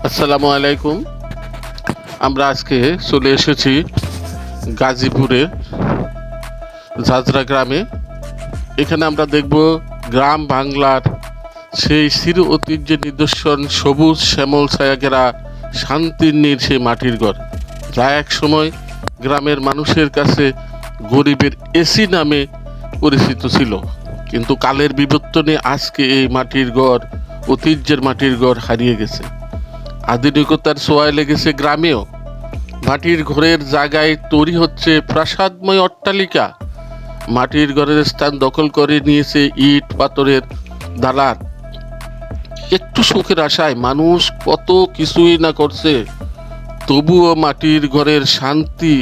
আসসালামু আলাইকুম। আমরা আজকে চলে এসেছি গাজীপুরে ঝাঁঝরা গ্রামে। এখানে আমরা দেখব গ্রাম বাংলার সেই চির ঐতিহ্যের নিদর্শন, সবুজ শ্যামল ছায়াঘেরা শান্তির নীড় সেই মাটির ঘর, যা এক সময় গ্রামের মানুষের কাছে গরিবের এসি নামে পরিচিত ছিল। কিন্তু কালের বিবর্তনে আজকে এই মাটির ঘর, ঐতিহ্যের মাটির ঘর হারিয়ে গেছে। আধুনিকতার ছোঁয়ায় লেগেছে গ্রামেও। মাটির ঘরের জায়গায় তৈরি হচ্ছে প্রাসাদময় অট্টালিকা। মাটির ঘরের স্থান দখল করে নিয়েছে ইট পাথরের দালান। একটু সুখের আশায় মানুষ কত কিছুই না করছে, তবুও মাটির ঘরের শান্তি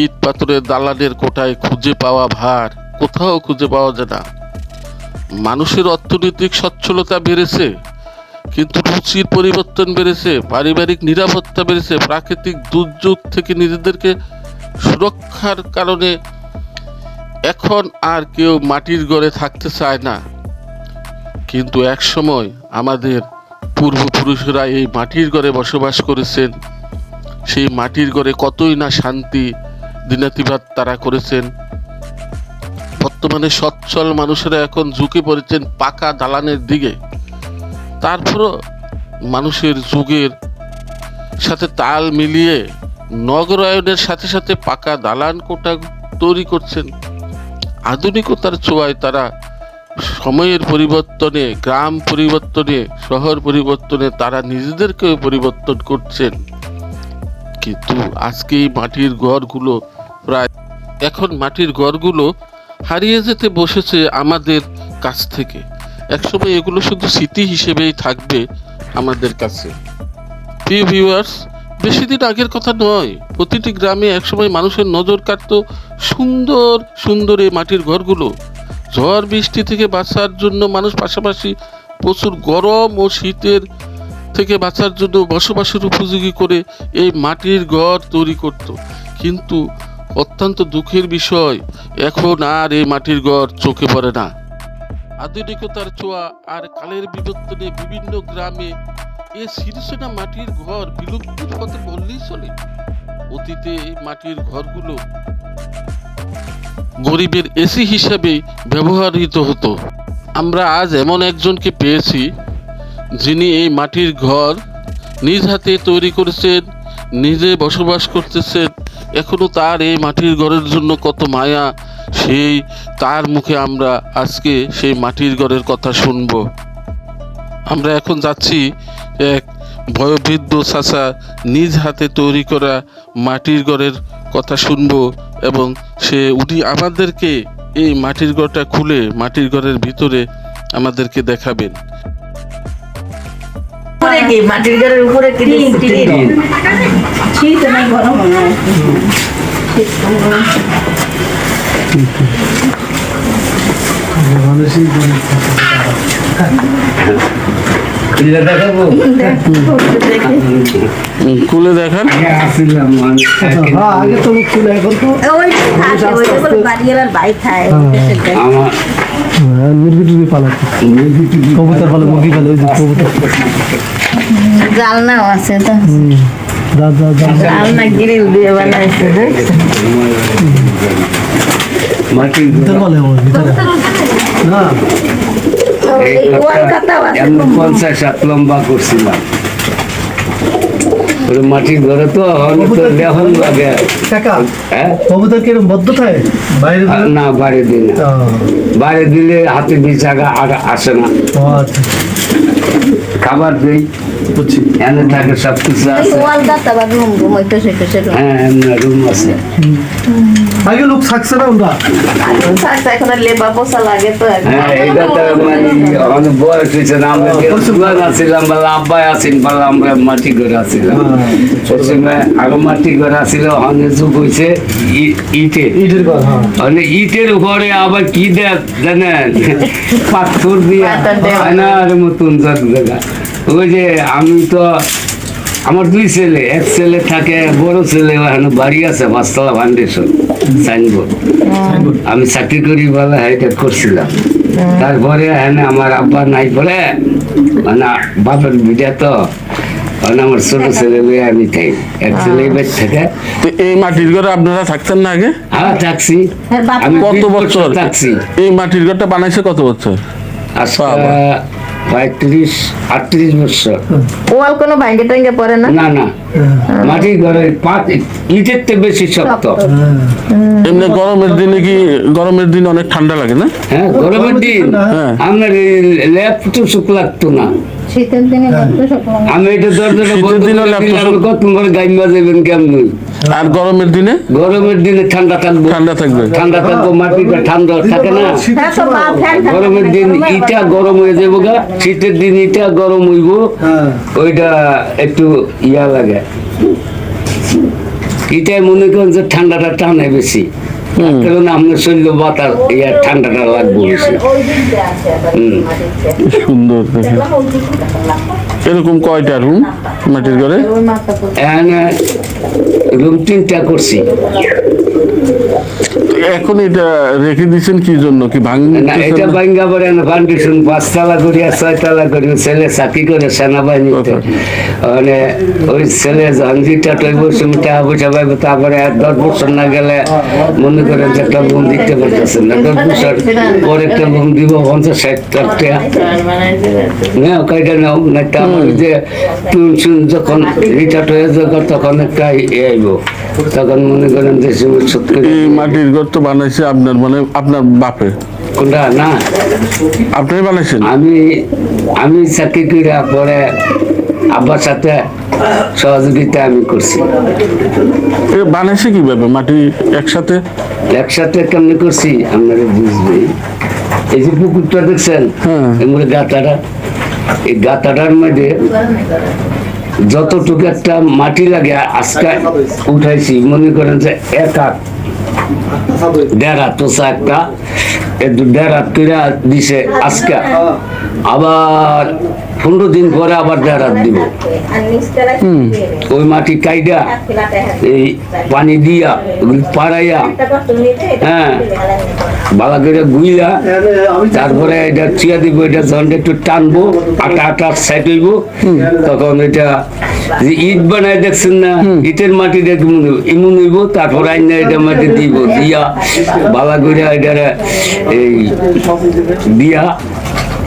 ইট পাথরের দালানের কোটায় খুঁজে পাওয়া ভার কোথাও খুঁজে পাওয়া যায় না। মানুষের অর্থনৈতিক সচ্ছলতা বেড়েছে, কিন্তু রুচির পরিবর্তন বেড়েছে, পারিবারিক নিরাপত্তা বেড়েছে, প্রাকৃতিক দুর্যোগ থেকে নিজেদেরকে সুরক্ষার কারণে এখন আর কেউ মাটির ঘরে থাকতে চায় না। কিন্তু এক সময় আমাদের পূর্বপুরুষরা এই মাটির ঘরে বসবাস করেছেন। সেই মাটির ঘরে কতই না শান্তি দিনাতিপাত তারা করেছেন। বর্তমানে সচ্ছল মানুষেরা এখন ঝুঁকে পড়েছেন পাকা দালানের দিকে। তারপরও মানুষের যুগের সাথে তাল মিলিয়ে নগরায়নের সাথে সাথে পাকা দালান কোঠা তৈরি করছেন। আধুনিকতার ছোঁয়ায় তারা সময়ের পরিবর্তনে, গ্রাম পরিবর্তনে, শহর পরিবর্তনে তারা নিজেদেরকেও পরিবর্তন করছেন। কিন্তু আজকে এই মাটির ঘরগুলো এখন মাটির ঘরগুলো হারিয়ে যেতে বসেছে আমাদের কাছ থেকে। একসময় এগুলো শুধু স্মৃতি হিসেবেই থাকবে আমাদের কাছে। প্রিয় ভিউয়ার্স, বেশি দিন আগের কথা নয়, প্রতিটি গ্রামে একসময় মানুষের নজর কাটত সুন্দর সুন্দর এই মাটির ঘরগুলো। ঝড় বৃষ্টি থেকে বাঁচার জন্য মানুষ পাশাপাশি প্রচুর গরম ও শীতের থেকে বাঁচার জন্য বসবাসের উপযোগী করে এই মাটির ঘর তৈরি করত। কিন্তু অত্যন্ত দুঃখের বিষয়, এখন আর এই মাটির ঘর চোখে পড়ে না। আধুনিকতার ছোঁয়া আর কালের বিবর্তনে বিভিন্ন গ্রামে এ সিরিসেনা মাটির ঘর বিলুপ্তির পথে বললেই চলে। অতীতে এই মাটির ঘরগুলো গরিবের এসি হিসাবে ব্যবহৃত হতো। আমরা আজ এমন একজনকে পেয়েছি যিনি এই মাটির ঘর নিজ হাতে তৈরি করেছেন, নিজে বসবাস করতেছেন। এখনো তার এই মাটির ঘরের জন্য কত মায়া, সেই তার মুখে আমরা আজকে সেই মাটির ঘরের কথা শুনব। আমরা এখন যাচ্ছি এক বয়োবৃদ্ধ চাচা নিজ হাতে তৈরি করা মাটির ঘরের কথা শুনব, এবং উনি আমাদেরকে এই মাটির ঘরটা খুলে মাটির ঘরের ভিতরে আমাদেরকে দেখাবেন। মাটির ঘরের উপরে শীত অনেক গরম হয়। খুলে দেখান। আগে তো খুলে এখন তো মুরগি পালাচ্ছে, কবুতর পালে, মুরগি পালে, ওই যে কবুতর জালনাও আছে তো, জালনা গ্রিল দিয়ে বানাইছে। ভিতর বলে ভিতরে না, লম্বা করছিলাম মাটির ঘরে তো এখন লাগে। কবুতর কিরকম বদ্ধ থাকে বাইরে না, বাইরে দিই না, বাইরে দিলে হাতে বিছা আসে না। খাবার দিই, এনে থাকে সব কিছু আছে। হ্যাঁ, এমনি রুম আছে। আগে লোক থাকছে না, আমরা এখন লেবা পোষা লাগে তো। হ্যাঁ, এটা তো মানে অনেক বয়স হয়েছে না, আমরা আছিলাম বলে আব্বাই আছেন বলে আমরা মাটি ঘরে আসছিলাম। আগে মাটি ঘরে আসছিল, অনেক যুগ হয়েছে ইটের ঘর। মানে ইটের ঘরে আবার কি দেয় জানেন, পাথর দিয়ে আয়নার মতন জায়গা। ওই যে আমি তো, আমার দুই ছেলে, এক ছেলে থাকে, বড় ছেলে এখানে বাড়ি আছে 5 তলা ফাউন্ডেশন সাইনবোর্ড। আমি চাকরি করি বলে এটা করছিলাম। তারপরে হ্যাঁ আমার আব্বা নাই বলে মানে বাপের বিটা তো মানে আমার ছোট ছেলে মেয়ে আমি থাকি এক ছেলে বেশ থাকে তো এই মাটির ঘরে আপনারা থাকতেন না আগে? হ্যাঁ থাকছি আমি কত 20 বছর থাকছি এই মাটির ঘরটা বানাইছে কত বছর? আজকে বাবা। 35-38 বছর ওয়াল কোনো ভাঙ্গে টাঙ্গে পড়ে না? না না মাটির ঘরে ইটের থেকে বেশি শক্ত এমনি গরমের দিনে অনেক ঠান্ডা লাগে না? হ্যাঁ গরমের দিন হ্যাঁ। আপনার ল্যাপ তো সুখ লাগতো না শীতের দিনে বলতে সকল আমি এটা দরজাটা বন্ধ শীতের দিনে করে ল্যাপটপ দিলে আমি কত করে গাইমা যাবেন কেমন আর গরমের দিনে গরমের দিনে ঠান্ডা থাকবো ঠান্ডা থাকবে। ঠান্ডা থাকবো মাটিটা ঠান্ডা থাকে না হ্যাঁ তো মা ফ্যান গরমের দিন ইটা গরম হয়ে যাবো গা শীতের দিন ইটা গরম হইব ওইটা একটু ইয়া লাগে ইটাই মনে করেন যে ঠান্ডাটা টানে বেশি কারণ আপনার শরীর বাতাস ইয়া ঠান্ডাটা লাগবে বেশি সুন্দর দেখে। এরকম কয়টা রুম মাটির ঘরে? এখানে রুম 3টা করছি এখন এটা রেখে দিচ্ছেন কি জন্য? কি না এটা ভাঙতে ভাঙ্গা পরে ফাউন্ডেশন 5 তলা করি আর 6 তলা করি ছেলে চাকরি করে সেনাবাহিনীতে মানে ওই ছেলে জাঞ্জিটা টইব সুমিটা পয়সা পাইব তারপরে 10 বছর না গেলে মনে করেন যে একটা রুম দিতে পারতেছেন না 10 বছর পরে একটা রুম দিব 50-60 টাকা না কয়টা নাও না তা যে শুন যখন রিটায়ার্ড হয়ে যাবে তখন একটা আইব তখন মনে করেন যে সত্যি এই মাটির ঘর তো বানাইছে আপনার মানে আপনার বাপে? কোনটা না আপনি বানাইছেন? আমি চাকরি করে পরে আব্বার সাথে সহযোগিতা আমি করছি এ বানাইছে কিভাবে মাটি একসাথে? একসাথে কেমনি করছি আপনারা বুঝবেন এই যে পুকুরটা দেখছেন হ্যাঁ। এমনি গাতাটা এই গাতাটার মধ্যে যতটুকু একটা মাটি লাগে আজকে উঠাইছি মনে করেন যে 1 হাত 1.5 হাত তোষা একটা 1.5 হাত করে দিছে আজকে আবার 15 দিন পরে আবার 1.5 হাত দিব ওই মাটি কাইডা এই পানি দিয়া ওগুলি পাড়াইয়া হ্যাঁ ভালো করে গুইলা তারপরে এটা চিয়া দিব এটা যখন একটু টানবো আটা সাইড হইব তখন এটা যে ইট বানায় দেখছেন না ইটের মাটি এমন হইব তারপর আইনা এটা মাটি দিব দিয়া ভালো করে এটা এই দিয়া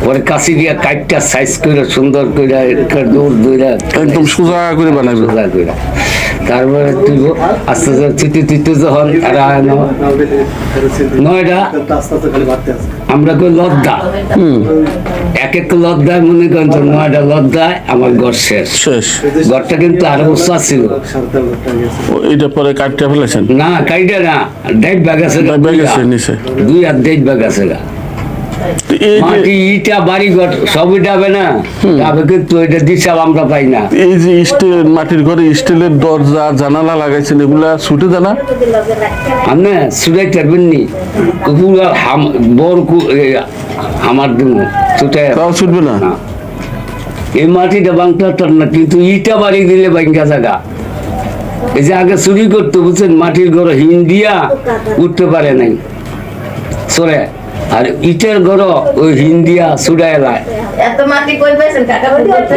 পরে কাশি দিয়া কাটটা সাইজ করে সুন্দর করে দৌড় দৌড়া একদম সোজা করে বানাইবে। সোজা করে তারপরে তুইব আস্তে আস্তে চিটি যখন এরা নয়টা আমরা কই লদ্দা এক লদ্দায় মনে করেন যে 9টা লদ্দায় আমার ঘর শেষ শেষ। ঘরটা কিন্তু আরো উঁচা ছিল এটা পরে কাটতে ফেলেছেন? না কাইটা না 1.5 ভাগ আছে ভাগ আছে নিচে। 2 আর 1.5 ভাগ আছে তো এই যে মাটি ইটা বাড়ি ঘর সবই যাবে না তবে কিন্তু এটা দিশা আমরা পাই না এই যে স্টিল মাটির ঘরে স্টিলের দরজা জানালা লাগাইছেন এগুলা ছুটে জানা? আপনি সুরাই থাকবেননি কুকুর বড় আমার দিন ছুটে তাও ছুটবে না? না। এই মাটিটা বাংলা তার না কিন্তু ইটা বাড়ি দিলে বাঙ্গা জায়গা এই যে আগে চুরি করতো বুঝছেন মাটির ঘর হিন্দিয়া উঠতে পারে নাই সরে আর ইটের ঘর ওই হিন্দিয়া চুড়ায় এলায় এত মাটি কই পাইছেন কাকা?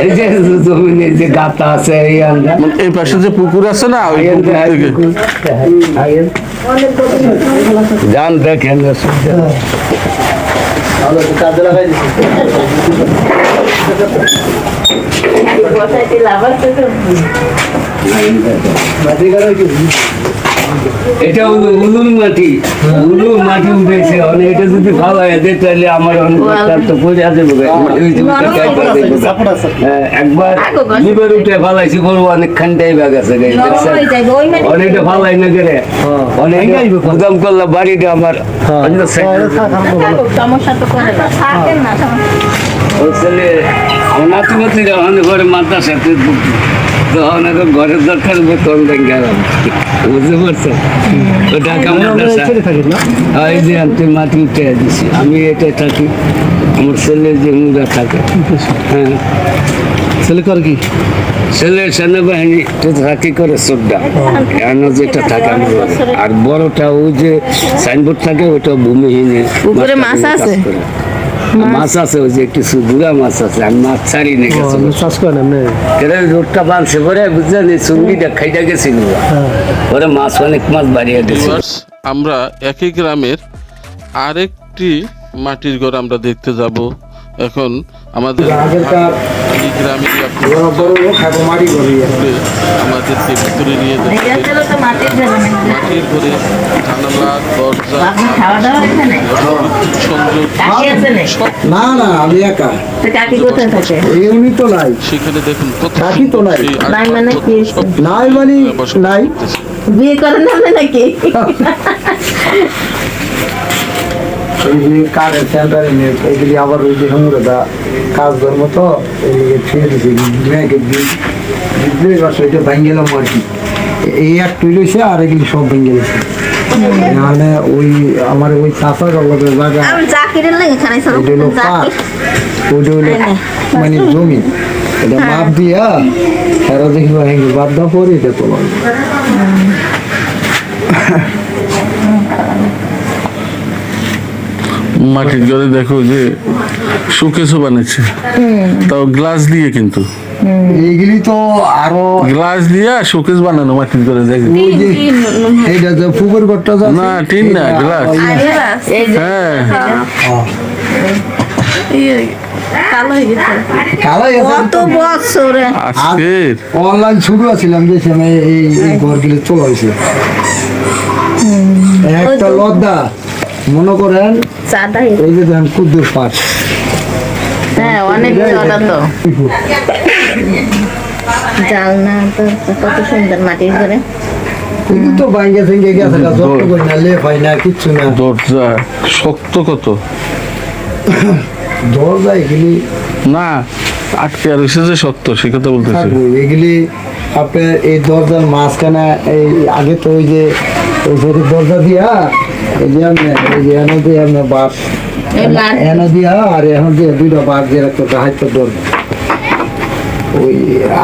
এই যে জমিনে যে গাতা আছে এই আন্দা মানে এই পাশে যে পুকুর আছে না ওই পুকুর থেকে যান দেখেন কাজে লাগাই দিচ্ছি বসাইতে লাভ আছে তো? মাটি কাটার কি এটা হলো উলুন মাটি উলুন মাটি উঠেছে অনেক এটা যদি ভালো হয় এদের তাহলে আমার অনেক তো পড়ে আছে একবার লিভার উঠে ভালাইছি বলবো অনেক খানটাই ব্যাগ আছে অনেকটা ভালাই না করে অনেক গুদাম করলাম বাড়িটা আমার সমস্যা তো করে না। থাকেন না ছেলে আমার নাতিমাতিরা অনেক ঘরে মাতার সাথে তখন এখন ঘরের দরকার তখন গেলাম বুঝতে পারছো ও ঢাকা মাদ্রাসা এই যে আমি মাটি উঠে দিছি আমি এটা থাকি আমার ছেলে যে মুদা থাকে হ্যাঁ ছেলে করে কি ছেলে সেনাবাহিনী চাকরি করে শ্রদ্ধা এখনো যেটা থাকে আমার ঘরে। আর বড়টা ওই যে সাইনবোর্ড থাকে ওটা ভূমিহীন উপরে মাছ আছে? মাছ আছে, ওই যে কিছু দুরা মাছ আছে, আমি মাছ ছাড়ি না গেছে চাষ করেন এমনি এরা রোডটা বানছে পরে বুঝলেন এই চুঙ্গিটা খাইটা গেছিল পরে মাছ অনেক মাছ বাড়িয়ে গেছে। ভিউয়ার্স, আমরা একই গ্রামের আরেকটি মাটির ঘর আমরা দেখতে যাব এখন আমাদের এই গ্রামে আমাদেরকে ভিতরে নিয়ে এটা যাচ্ছে ছিল তো মাটির ঘর নাকি? মাটির ঘরে জানালা দরজা আপনি খাওয়া দাওয়া এখানে? সংযোগ কাকি আছে নাকি? সব না না আমি একা তো কাকি কোথায় থাকে? এমনি তো নাই সেখানে দেখুন কত কাকি তো নাই। সেই নাই মানে কি? সব নাই মানে নাই বিয়ে করেন না নাকি? এই যে কারের সেন্টারে নিয়ে এইগুলি আবার ওই যে হুমুরেদা কাজ ধর্ম তো এইগুলি ছেড়ে দিছে মেয়েকে বিদ্রোহী বাস ওইটা ভেঙে গেলাম আর কি এই একটু রয়েছে আর এগুলি সব ভেঙে গেছে মানে ওই আমার ওই চাষার জায়গা আমি জাকিরের লাগে এখানে সব এটা হলো পাট ওইটা হলো মানে জমি এটা মাপ দিয়া এরা দেখি হেঁকে বাদ দেওয়া পরে এটা তোলা মাটির ঘরে দেখো যে শোকেসও বানাচ্ছে তাও গ্লাস দিয়ে কিন্তু এইগুলি তো আরো গ্লাস দিয়ে শোকেস বানানো মাটির ঘরে দেখো ওই যে এইটা যে পুকুর ঘরটা যা না টিন না গ্লাস এই যে হ্যাঁ কালাই কত বছরে আজকের অনলাইন শুরু আছিলাম যে সময় এই ঘরগুলি তোলা হয়েছে একটা লদ্দা মনে করেন চাঁদা এই যে দেখেন কুদ্দুর পাট হ্যাঁ অনেক চড়া তো জালনা তো কত সুন্দর মাটির ঘরে কিন্তু তো বাইঙ্গে থেকে গেছে যত করি না লেপ হয় না কিচ্ছু না দরজা শক্ত কত দরজা এগুলি না আটকে আর এসে যে শক্ত সে কথা বলতেছি থাকবো এগুলি আপনার এই দরজার মাঝখানে এই আগে তো ওই যে ওই ভেতর দরজা দিয়া এই যে আপনি এই যে এনে দিয়ে আপনার বাস এনে দিয়া আর এখন দিয়ে দুইটা বাস দিয়ে রাখতো হাইতে দরজা ওই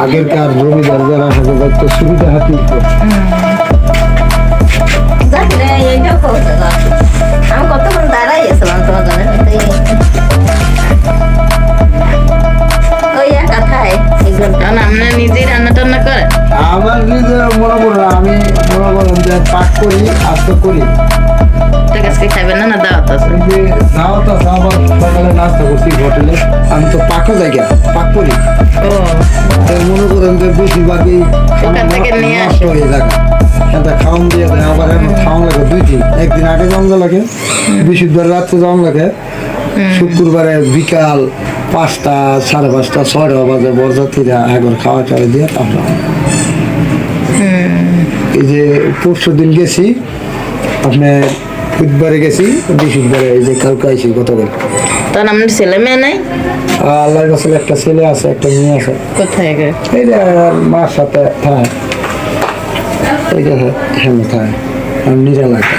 আগেরকার জমিদার যারা হাতে দেখতো সুবিধা হাতি আমি কতক্ষণ দাঁড়াই গেছিলাম তোমার জন্য ওই একা খায় আপনার নিজেই রান্না টান্না করে আমার নিজে মনে করো আমি মনে করেন যে পাক করি আস্তে করি ঠিক আছে খাইবেন না না দাওয়াত আছে ওই যে দাওয়াত আছে আবার সকালে নাস্তা করছি হোটেলে আমি তো পাকও যাই পাক করি ও তো মনে করেন যে বেশিরভাগই ওখান থেকে নিয়ে নষ্ট হয়ে যায় এটা খাওয়ান দিয়ে দেয় আবার এখন খাওয়ান লাগে 2 দিন একদিন আগে যাওয়া লাগে বৃহস্পতিবার রাত্রে যাওয়া লাগে শুক্রবারে বিকাল 5টা 5:30 6টা বাজে বরযাত্রীরা একবার খাওয়া টাওয়া দিয়ে তারপর এই যে পরশু দিন গেছি আপনার বুধবারে গেছি বৃহস্পতিবারে এই যে কালকে আইসি গতকাল তখন আপনার ছেলে মেয়ে নাই আল্লাহর কাছে একটা ছেলে আছে একটা মেয়ে আছে কোথায় গে এই যে মার সাথে থাকে এইটা হ্যাঁ থাকে আমি নিজে লাগে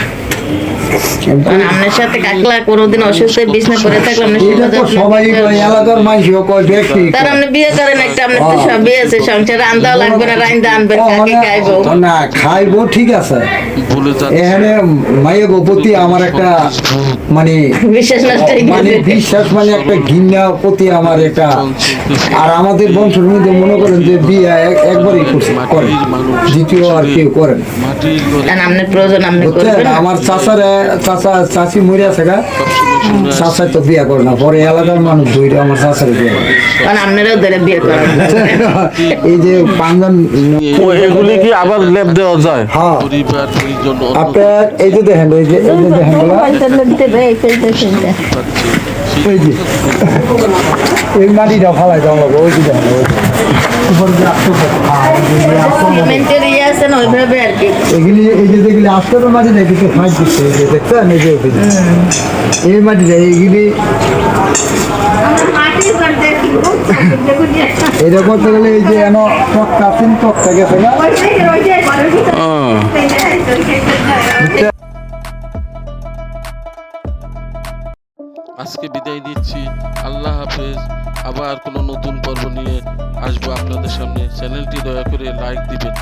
আপনার সাথে কাকলা কোনোদিন অসুস্থ হয়ে বিছনা পড়ে থাকলে আপনি এটা তো সবাই এলাকার মানুষও কয় ব্যক্তি তার আপনি বিয়ে করেন একটা আপনার তো সবই আছে সংসারে আনতেও লাগবে না রাইন্দা আনবেন কাকে খাইবো না খাইবো ঠিক আছে ভুলে যাচ্ছে এখানে মায়ের প্রতি আমার একটা মানে বিশ্বাস নষ্ট হয়ে মানে গেছে বিশ্বাস মানে একটা ঘৃণা প্রতি আমার একটা আর আমাদের বংশের মধ্যে মনে করেন যে বিয়ে একবারই করে দ্বিতীয় আর কেউ করেন মাটির ঘরে কারণ আপনার প্রয়োজন আপনি বুঝছেন করবেন আমার চাচি মরে আছে গা চাচাই তো বিয়ে করে না পরে এলাকার মানুষ ধরে আমার চাচারে বিয়ে করে কারণ আপনারাও ধরে বিয়ে করেন এই যে পাঁচজন এগুলি কি আবার লেপ দেওয়া যায় হ্যাঁ পরিবার পরিজন আপনার এই যে দেখেন এই যে দেখেন এই যে এই মাটিটা ফালাই দেওয়া লাগবে ওই যে দেখেন উপর যে সিমেন্টের ইয়ে আছে না ওইভাবে আর কি এগুলি এই যে যেগুলি আস্তর মাটি না কিছু ফাঁস দিচ্ছে এই যে দেখছেন এই যে এই মাটিটা এইগুলি এটা করতে গেলে এই যে এন টকটা 3 টকটা গেছে না আজকে বিদায় দিচ্ছি আল্লাহ হাফেজ আবার কোনো নতুন পর্ব নিয়ে আসবো আপনাদের সামনে চ্যানেলটি দয়া করে লাইক দিবেন